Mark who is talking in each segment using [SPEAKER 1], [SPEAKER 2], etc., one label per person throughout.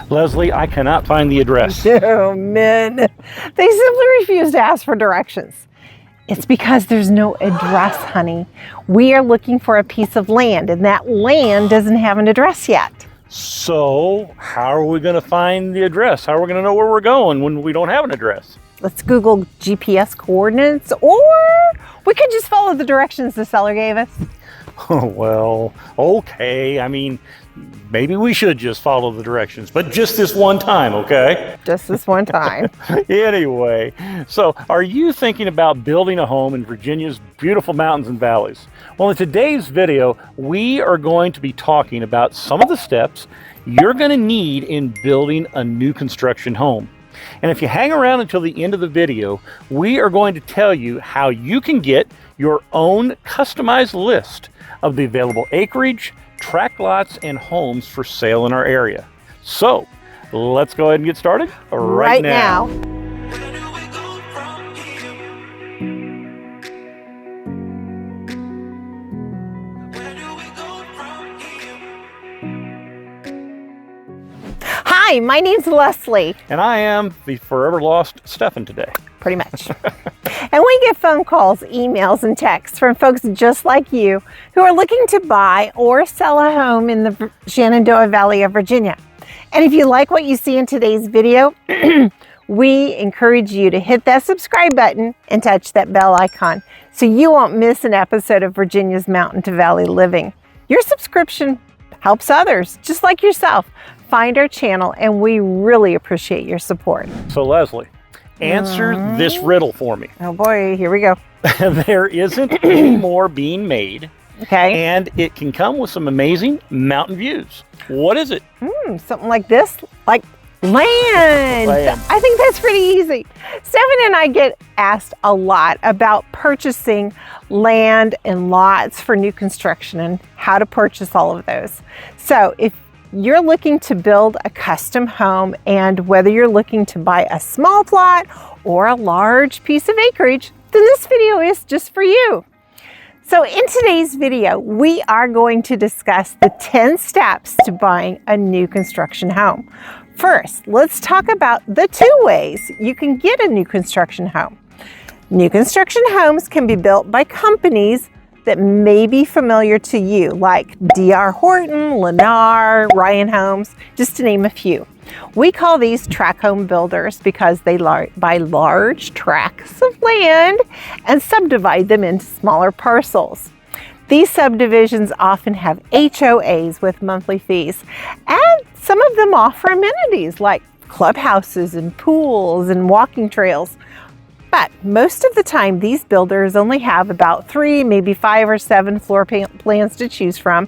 [SPEAKER 1] Leslie, I cannot find the address.
[SPEAKER 2] Oh, men. They simply refuse to ask for directions. It's because there's no address, honey. We are looking for a piece of land, and that land doesn't have an address yet.
[SPEAKER 1] So, how are we going to find the address? How are we going to know where we're going when we don't have an address?
[SPEAKER 2] Let's Google GPS coordinates, or we could just follow the directions the seller gave us.
[SPEAKER 1] Oh, well, okay. I mean, maybe we should just follow the directions, but just this one time, okay?
[SPEAKER 2] Just this one time.
[SPEAKER 1] Anyway, so are you thinking about building a home in Virginia's beautiful mountains and valleys? Well, in today's video, we are going to be talking about some of the steps you're going to need in building a new construction home. And if you hang around until the end of the video, we are going to tell you how you can get your own customized list of the available acreage, tract lots, and homes for sale in our area. So let's go ahead and get started right now.
[SPEAKER 2] Hi, my name's Leslie.
[SPEAKER 1] And I am the forever lost Stefan today.
[SPEAKER 2] Pretty much. And we get phone calls, emails, and texts from folks just like you who are looking to buy or sell a home in the Shenandoah Valley of Virginia. And if you like what you see in today's video, we encourage you to hit that subscribe button and touch that bell icon so you won't miss an episode of Virginia's Mountain to Valley Living. Your subscription helps others, just like yourself, find our channel, and we really appreciate your support.
[SPEAKER 1] So Leslie, answer this riddle for me.
[SPEAKER 2] Oh boy, here we go.
[SPEAKER 1] There isn't any more being made.
[SPEAKER 2] Okay.
[SPEAKER 1] And it can come with some amazing mountain views. What is it?
[SPEAKER 2] Something like this, like land. I think that's pretty easy. Stephen and I get asked a lot about purchasing land and lots for new construction and how to purchase all of those. So if you're looking to build a custom home, and whether you're looking to buy a small plot or a large piece of acreage, then this video is just for you. So in today's video, we are going to discuss the 10 steps to buying a new construction home. First, let's talk about the 2 ways you can get a new construction home. New construction homes can be built by companies that may be familiar to you, like D.R. Horton, Lennar, Ryan Homes, just to name a few. We call these tract home builders because they buy large tracts of land and subdivide them into smaller parcels. These subdivisions often have HOAs with monthly fees, and some of them offer amenities like clubhouses and pools and walking trails. But most of the time, these builders only have about 3, maybe 5 or 7 floor plans to choose from,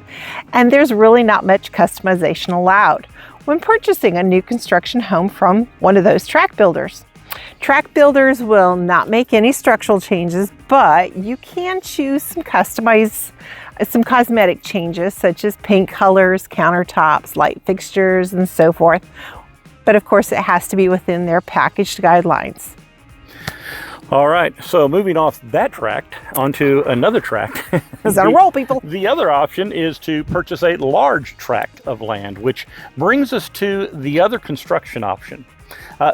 [SPEAKER 2] and there's really not much customization allowed when purchasing a new construction home from one of those tract builders. Tract builders will not make any structural changes, but you can choose some cosmetic changes such as paint colors, countertops, light fixtures, and so forth. But of course, it has to be within their packaged guidelines.
[SPEAKER 1] All right, so moving off that tract onto another tract.
[SPEAKER 2] Is that a roll, people?
[SPEAKER 1] The other option is to purchase a large tract of land, which brings us to the other construction option.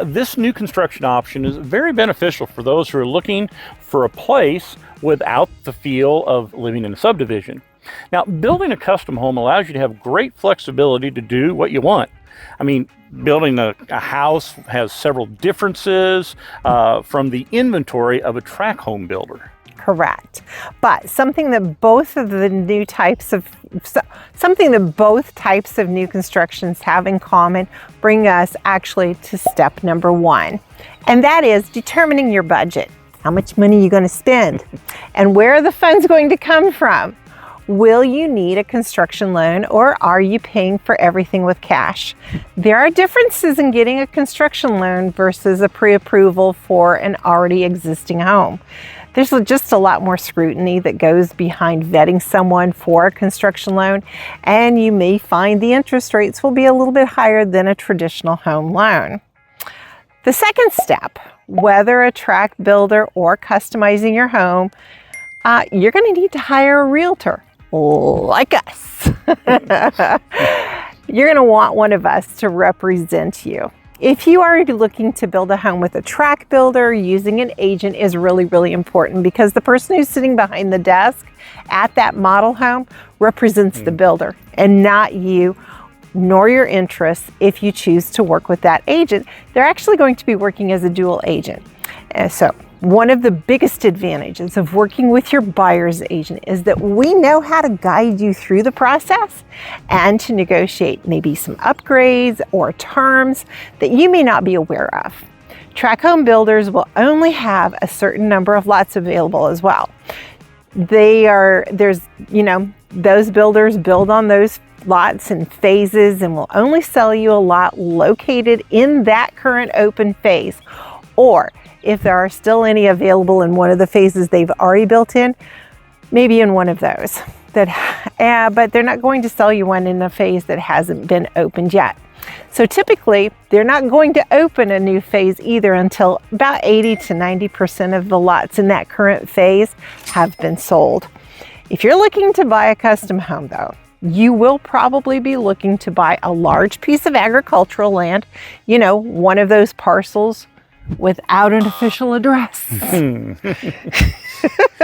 [SPEAKER 1] This new construction option is very beneficial for those who are looking for a place without the feel of living in a subdivision. Now, building a custom home allows you to have great flexibility to do what you want. I mean, building a house has several differences from the inventory of a tract home builder.
[SPEAKER 2] Correct. But something that both types of new constructions have in common bring us actually to step number 1. And that is determining your budget. How much money are you going to spend? And where are the funds going to come from? Will you need a construction loan, or are you paying for everything with cash? There are differences in getting a construction loan versus a pre-approval for an already existing home. There's just a lot more scrutiny that goes behind vetting someone for a construction loan, and you may find the interest rates will be a little bit higher than a traditional home loan. The second step, whether a tract builder or customizing your home, you're going to need to hire a realtor like us. you're going to want one of us to represent you. If you are looking to build a home with a tract builder, using an agent is really, really important, because the person who's sitting behind the desk at that model home represents the builder and not you nor your interests. If you choose to work with that agent, they're actually going to be working as a dual agent. So one of the biggest advantages of working with your buyer's agent is that we know how to guide you through the process and to negotiate maybe some upgrades or terms that you may not be aware of. Tract home builders will only have a certain number of lots available as well. Those builders build on those lots in phases and will only sell you a lot located in that current open phase, or if there are still any available in one of the phases they've already built in, maybe in one of those. But they're not going to sell you one in a phase that hasn't been opened yet. So typically, they're not going to open a new phase either until about 80 to 90% of the lots in that current phase have been sold. If you're looking to buy a custom home though, you will probably be looking to buy a large piece of agricultural land, one of those parcels without an official address.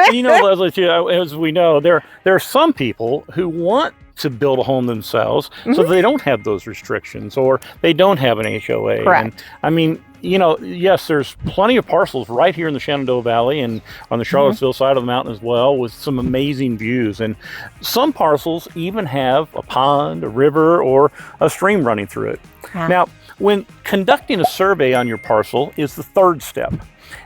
[SPEAKER 1] Leslie, too, as we know, there are some people who want to build a home themselves, so they don't have those restrictions, or they don't have an HOA.
[SPEAKER 2] Correct.
[SPEAKER 1] And, yes, there's plenty of parcels right here in the Shenandoah Valley and on the Charlottesville side of the mountain as well, with some amazing views. And some parcels even have a pond, a river, or a stream running through it.
[SPEAKER 2] Yeah.
[SPEAKER 1] Now, when conducting a survey on your parcel is the third step.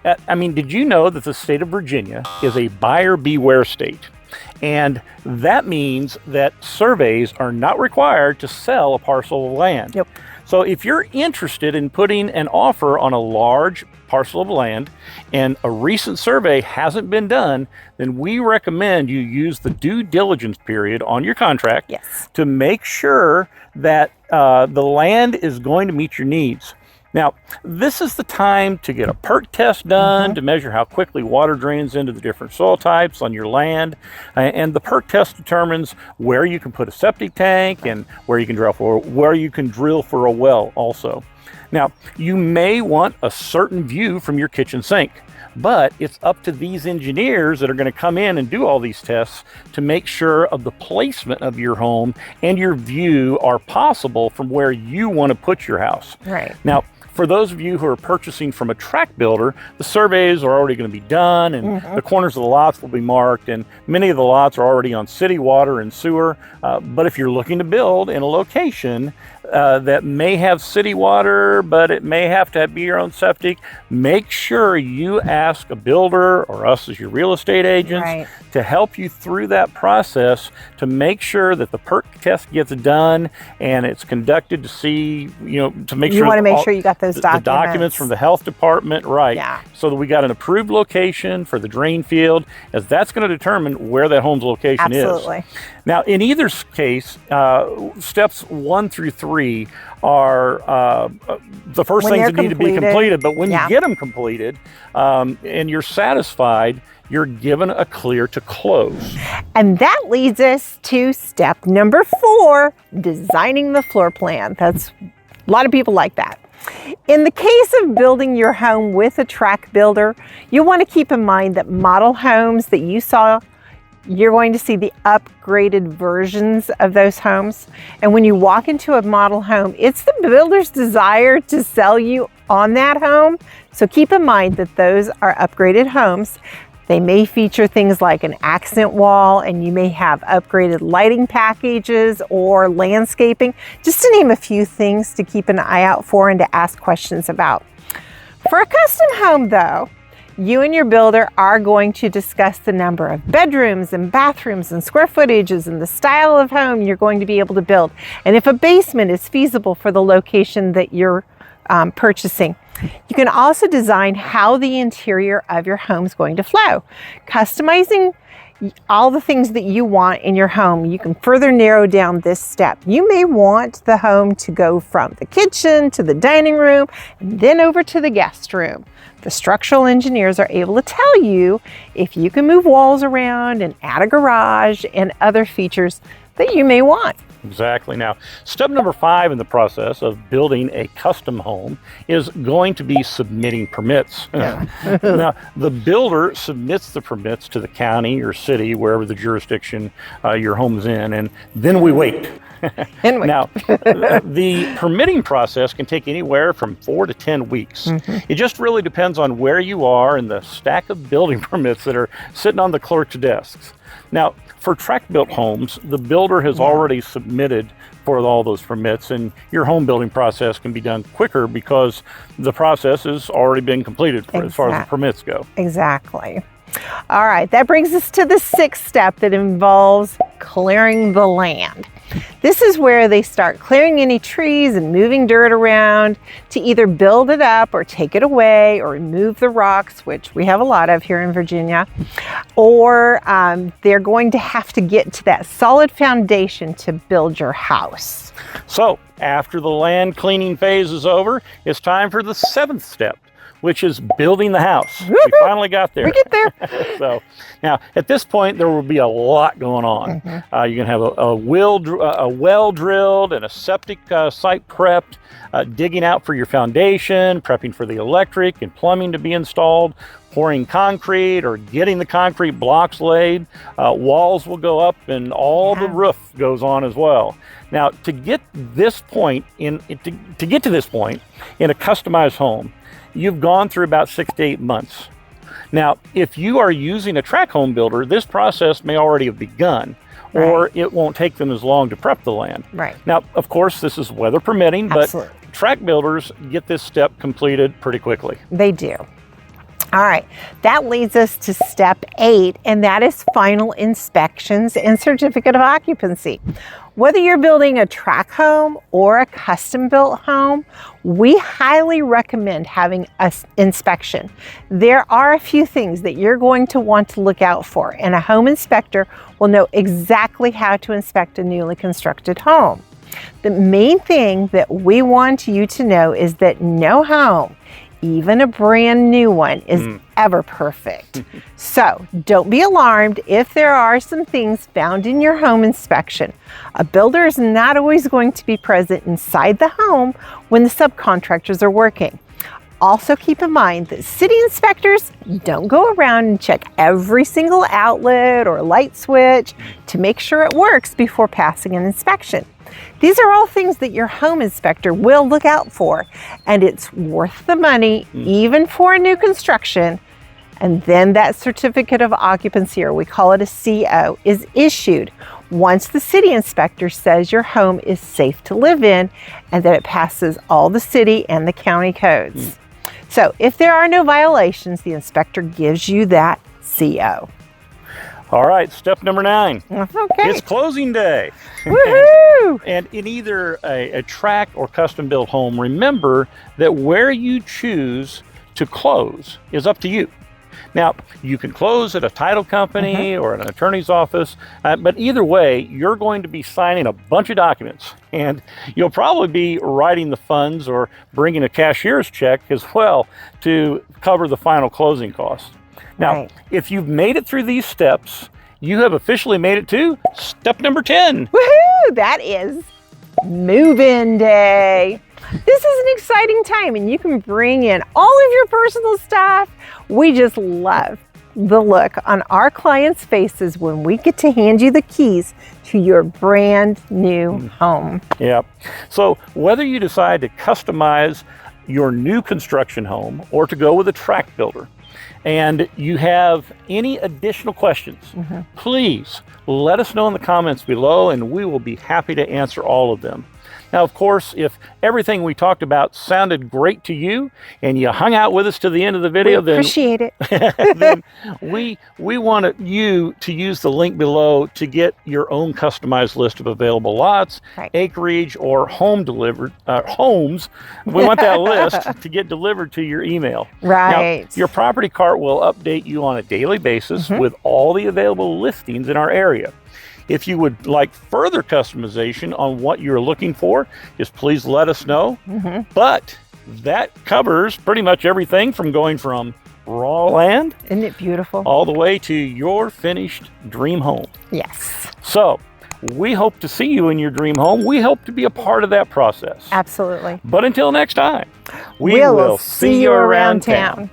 [SPEAKER 1] Did you know that the state of Virginia is a buyer beware state? And that means that surveys are not required to sell a parcel of land.
[SPEAKER 2] Yep.
[SPEAKER 1] So if you're interested in putting an offer on a large parcel of land and a recent survey hasn't been done, then we recommend you use the due diligence period on your contract to make sure that the land is going to meet your needs. Now, this is the time to get a perk test done to measure how quickly water drains into the different soil types on your land. And the perk test determines where you can put a septic tank and where you can drill for a well also. Now, you may want a certain view from your kitchen sink, but it's up to these engineers that are going to come in and do all these tests to make sure of the placement of your home and your view are possible from where you want to put your house.
[SPEAKER 2] Right.
[SPEAKER 1] Now, for those of you who are purchasing from a tract builder, the surveys are already going to be done, and the corners of the lots will be marked, and many of the lots are already on city water and sewer. But if you're looking to build in a location that may have city water, but it may have to be your own septic, make sure you ask a builder or us as your real estate agents to help you through that process to make sure that the perk test gets done and it's conducted to see, to make sure
[SPEAKER 2] you want to make sure you got those documents.
[SPEAKER 1] The documents from the health department, so that we got an approved location for the drain field, as that's going to determine where that home's location is. Now, in either case, steps 1 through 3 are the first things that need to be completed. But when you get them completed and you're satisfied, you're given a clear to close.
[SPEAKER 2] And that leads us to step number 4, designing the floor plan. That's a lot of people like that. In the case of building your home with a tract builder, you want to keep in mind that model homes that you saw, you're going to see the upgraded versions of those homes. And when you walk into a model home, it's the builder's desire to sell you on that home. So keep in mind that those are upgraded homes. They may feature things like an accent wall, and you may have upgraded lighting packages or landscaping, just to name a few things to keep an eye out for and to ask questions about. For a custom home though, you and your builder are going to discuss the number of bedrooms and bathrooms and square footages and the style of home you're going to be able to build, and if a basement is feasible for the location that you're purchasing. You can also design how the interior of your home is going to flow. Customizing all the things that you want in your home, you can further narrow down this step. You may want the home to go from the kitchen to the dining room and then over to the guest room. The structural engineers are able to tell you if you can move walls around and add a garage and other features that you may want.
[SPEAKER 1] Exactly. Now, step number 5 in the process of building a custom home is going to be submitting permits.
[SPEAKER 2] Yeah.
[SPEAKER 1] Now, the builder submits the permits to the county or city, wherever the jurisdiction your home's in, and then we wait. Now, the permitting process can take anywhere from 4 to 10 weeks. It just really depends on where you are and the stack of building permits that are sitting on the clerk's desks. Now, for tract built homes, the builder has already submitted for all those permits, and your home building process can be done quicker because the process has already been completed as far as the permits go.
[SPEAKER 2] Exactly. All right, that brings us to the 6th step that involves clearing the land. This is where they start clearing any trees and moving dirt around to either build it up or take it away or remove the rocks, which we have a lot of here in Virginia, or they're going to have to get to that solid foundation to build your house.
[SPEAKER 1] So after the land cleaning phase is over, it's time for the 7th step, which is building the house. We finally got there.
[SPEAKER 2] We get there.
[SPEAKER 1] So now at this point, there will be a lot going on. You're gonna have a well drilled and a septic site prepped, digging out for your foundation, prepping for the electric and plumbing to be installed, pouring concrete or getting the concrete blocks laid. Walls will go up and all the roof goes on as well. Now to get this point to get to this point in a customized home, you've gone through about 6 to 8 months. Now, if you are using a tract home builder, this process may already have begun, or it won't take them as long to prep the land. Now, of course, this is weather permitting, but tract builders get this step completed pretty quickly.
[SPEAKER 2] They do. All right, that leads us to step 8, and that is final inspections and certificate of occupancy. Whether you're building a tract home or a custom built home, we highly recommend having an inspection. There are a few things that you're going to want to look out for, and a home inspector will know exactly how to inspect a newly constructed home. The main thing that we want you to know is that no home, even a brand new one, is ever perfect. So don't be alarmed if there are some things found in your home inspection. A builder is not always going to be present inside the home when the subcontractors are working. Also keep in mind that city inspectors don't go around and check every single outlet or light switch to make sure it works before passing an inspection. These are all things that your home inspector will look out for, and it's worth the money even for a new construction. And then that certificate of occupancy, or we call it a CO, is issued once the city inspector says your home is safe to live in and that it passes all the city and the county codes. So if there are no violations, the inspector gives you that CO.
[SPEAKER 1] All right, step number 9.
[SPEAKER 2] Okay.
[SPEAKER 1] It's closing day.
[SPEAKER 2] Woohoo!
[SPEAKER 1] And in either a tract or custom built home, remember that where you choose to close is up to you. Now, you can close at a title company or an attorney's office, but either way, you're going to be signing a bunch of documents, and you'll probably be writing the funds or bringing a cashier's check as well to cover the final closing costs. Now, if you've made it through these steps, you have officially made it to step number 10.
[SPEAKER 2] Woohoo! That is move-in day. This is an exciting time, and you can bring in all of your personal stuff. We just love the look on our clients' faces when we get to hand you the keys to your brand new home.
[SPEAKER 1] Yeah. So whether you decide to customize your new construction home or to go with a tract builder, and you have any additional questions, please let us know in the comments below, and we will be happy to answer all of them. Now, of course, if everything we talked about sounded great to you and you hung out with us to the end of the video,
[SPEAKER 2] we appreciate it.
[SPEAKER 1] then we want you to use the link below to get your own customized list of available lots, acreage, or homes. We want that list to get delivered to your email. Now, your property cart will update you on a daily basis with all the available listings in our area. If you would like further customization on what you're looking for, just please let us know. But that covers pretty much everything from going from raw land,
[SPEAKER 2] isn't it beautiful,
[SPEAKER 1] all the way to your finished dream home.
[SPEAKER 2] Yes.
[SPEAKER 1] So We hope to see you in your dream home. We hope to be a part of that process.
[SPEAKER 2] Absolutely.
[SPEAKER 1] But until next time, we
[SPEAKER 2] We'll
[SPEAKER 1] will see you around town.